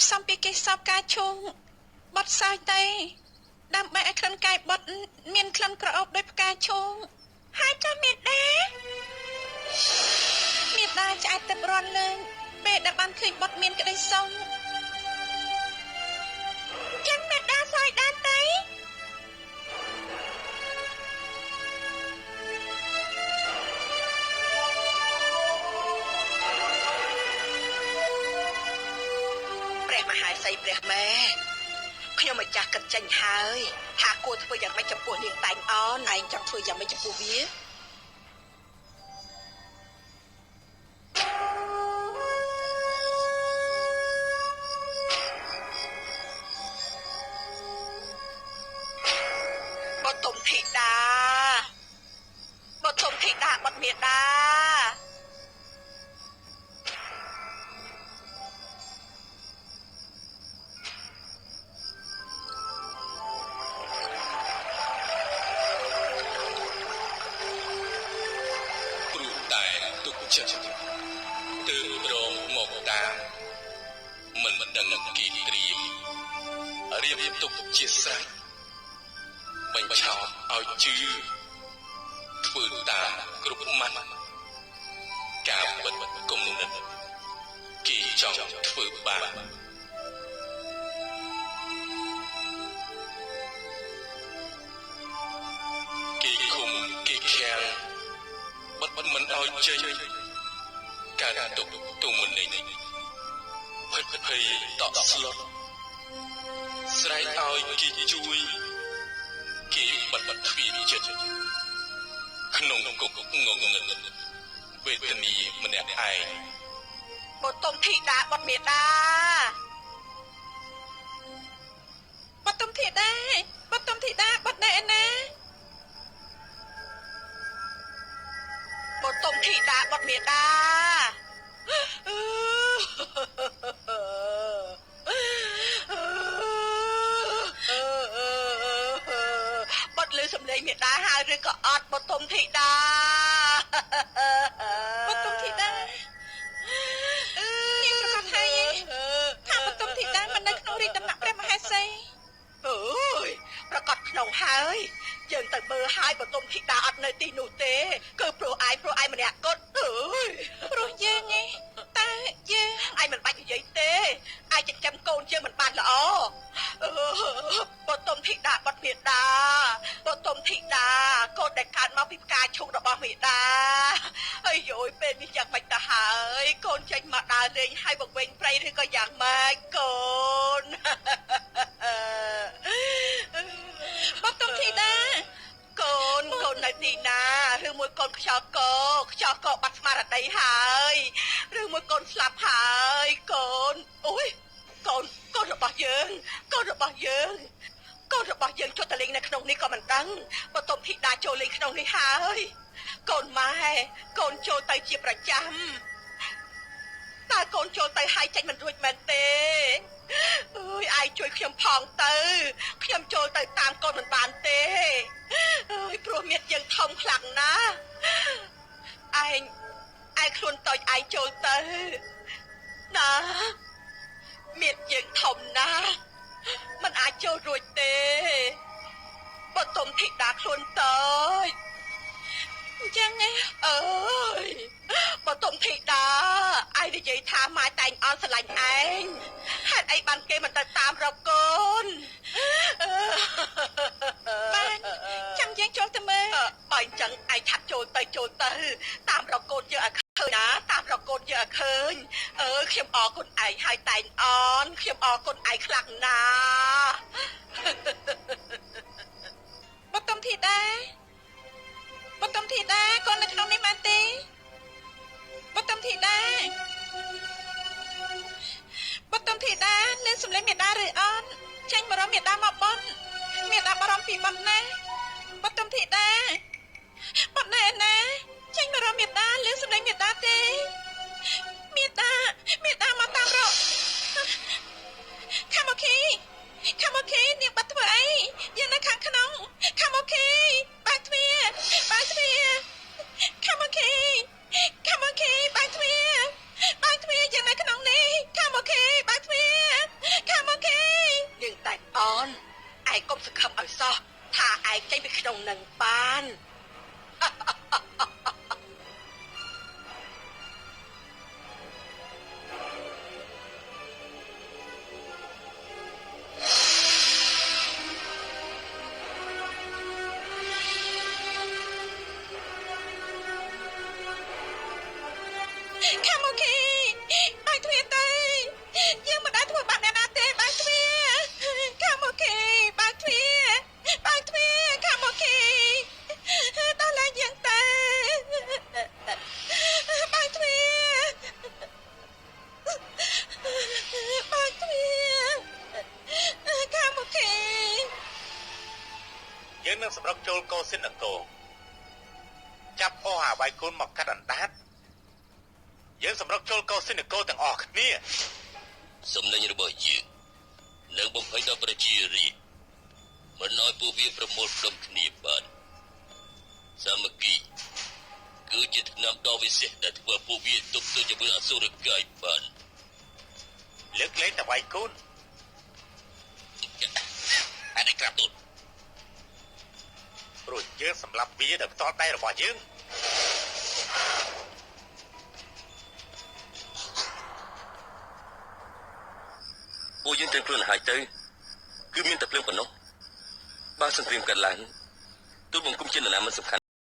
ផ្សំពីគេសពការឈូងបត់សើចទេដើម្បីឲ្យក្លិនកាយបត់មានក្លិនក្រអូបដោយផ្កាឈូងហើយចុះមេដាឆ្អែតទឹករន់លើពេលដែលបានឃើញបត់មានក្តីសុខចឹងមេដាសើចដែរទេព្រះមហាសីព្រះម៉ែខ្ញុំម្ចាស់គិតចេញហើយថាគួរធ្វើយ៉ាងម៉េចចំពោះនាងតែងអនឯងចង់ធ្វើយ៉ាងម៉េចចំពោះវាបតុមធីតាបត់មេដាចិត្តទើបរងមកតាមមិនដឹងគីត្រៀមរៀបទុកជាស្រេចបញ្ឆោតឲ្យជឿធ្វើតាមគ្រប់ម៉ាត់ការពិតគុំនិតគេចង់ធ្វើបានគេឃុំគេខាំងបិទមិនឲ្យចេញការទុកទុំមិននេះភ័យតក់ស្លុតស្រែកឲ្យគេជួយគេបិទទ្វារចិត្តក្នុងគុកងងឹតវេទនីម្នាក់ឯងបតុមធីតាបត់មេដាបតុមធីតាបត់ណែណាបតុមធីតាបត់មេដាបត់លើសំឡេងមេដាហើយឬក៏អត់បតុមធីតានាងប្រកាសថាបតុមធីតាមិននៅក្នុងរាជដំណាក់ព្រះមហេសីអើយប្រកាសក្នុងហើយយើងទៅមើលហើយបតុមធីតាអត់នៅទីនោះទេគឺព្រោះឯងម្នាក់គត់អើយព្រោះយើងឯងតែយើងឯងមិនបាច់និយាយទេឯងចិញ្ចឹមកូនយើងមិនបានល្អបតុមធីតាបត់មេដាបតុមធីតាកូនដែលកើតមកពីផ្កាឈូករបស់មេដាអាយយពេលនេះយ៉ាងម៉េចទៅហើយកូនចេញមកដើរលេងហើយបង្វេងព្រៃឬក៏យ៉ាងម៉េចកូនបតុមធីតាកូននៅទីណាឬមួយកូនខ្យល់កបាត់ស្មារតីហើយឬមួយកូនស្លាប់ហើយកូនអូយកូនរបស់យើងចុះតលេងនៅក្នុងនេះក៏មិនដឹងបតុមធីតាចូលលេងក្នុងនេះហើយកូនម៉ែកូនចូលទៅជាប្រចាំតើកូនចូលទៅហើយចេញមិនរួចមែនទេអើយឯងជួយខ្ញុំផងទៅខ្ញុំចូលទៅតាមកូនមិនបានទេអើយព្រោះមាត់យើងធំខ្លាំងណាស់ឯងខ្លួនតូចឯងចូលទៅណាមាត់យើងធំណាស់មិនអាចចូលរួចទេបតុមធីតាខ្លួនតូចអញ្ចឹងអើយបតុមធីតាឯងនិយាយថាម៉ែតែងអន់ស្រឡាញ់ឯងហេតុអីបានគេមិនទៅតាមរកកូនបានចាំយើងចូលទៅមើលបើអញ្ចឹងឯងឆាប់ចូលទៅតាមរកកូនយើងឲ្យឃើញណាខ្ញុំអរគុណឯងហើយតែងអន់ខ្ញុំអរគុណឯងខ្លាំងណាស់បតុមធីតាកូននៅក្នុងនេះមែនទេបតុមធីតាលើសំឡេងមេដាឬអត់ចាញ់មករកមេដាមកបន់មេដាបារម្ភពីបន់ណាបតុមធីតាបន់ណែណាចាញ់មករកមេដាលើសំឡេងមេដាទេមេដាមកតាមរកខាមកីនាងបាត់ធ្វើអីយើងនៅខាងក្នុងខាមកីបើកទ្វារខាមកីបើកទ្វារយើងនៅក្នុងនេះខាមកីបើកទ្វារ ឯងកុំសង្ឃឹមឲ្យសោះថាឯងចេញពីក្នុងនឹងបានខាំអូខេបើកទ្វារទៅយើងមិនដែលធ្វើបាបអ្នកណាទេបើកទ្វារខាំអូខេបើកទ្វារខាំអូខេដល់ឡើងយើងទៅបើកទ្វារខាំអូខេយើងនឹងសម្រុកចូលកោសិនអង្គរចាប់អស់អាវាយកូនមកកាត់អណ្ដាតយើងសម្រុកចូលកោសិនអង្គរទាំងអស់គ្នាសំណាញ់របស់យើងនឹងបំភ័យដល់ប្រជារាស្ត្រមិនឲ្យពួកវាប្រមូលផ្ដុំគ្នាបានសាមគ្គីគឺជាថ្នាំដ៏វិសេសដែលធ្វើពួកវាទប់ទល់ជាមួយអសុរកាយបានលើកលែងតែវាយកូនអានេះក្រាបទូលព្រោះយើងសម្លាប់វាដោយផ្ទាល់ដៃរបស់យើងពួកយើងទាំងខ្លួនហើយទៅគឺមានតែភ្លើងប៉ុណ្ណោះបើសង្គ្រាមកើតឡើងទូលបង្គំជានរណាមិនសំខាន់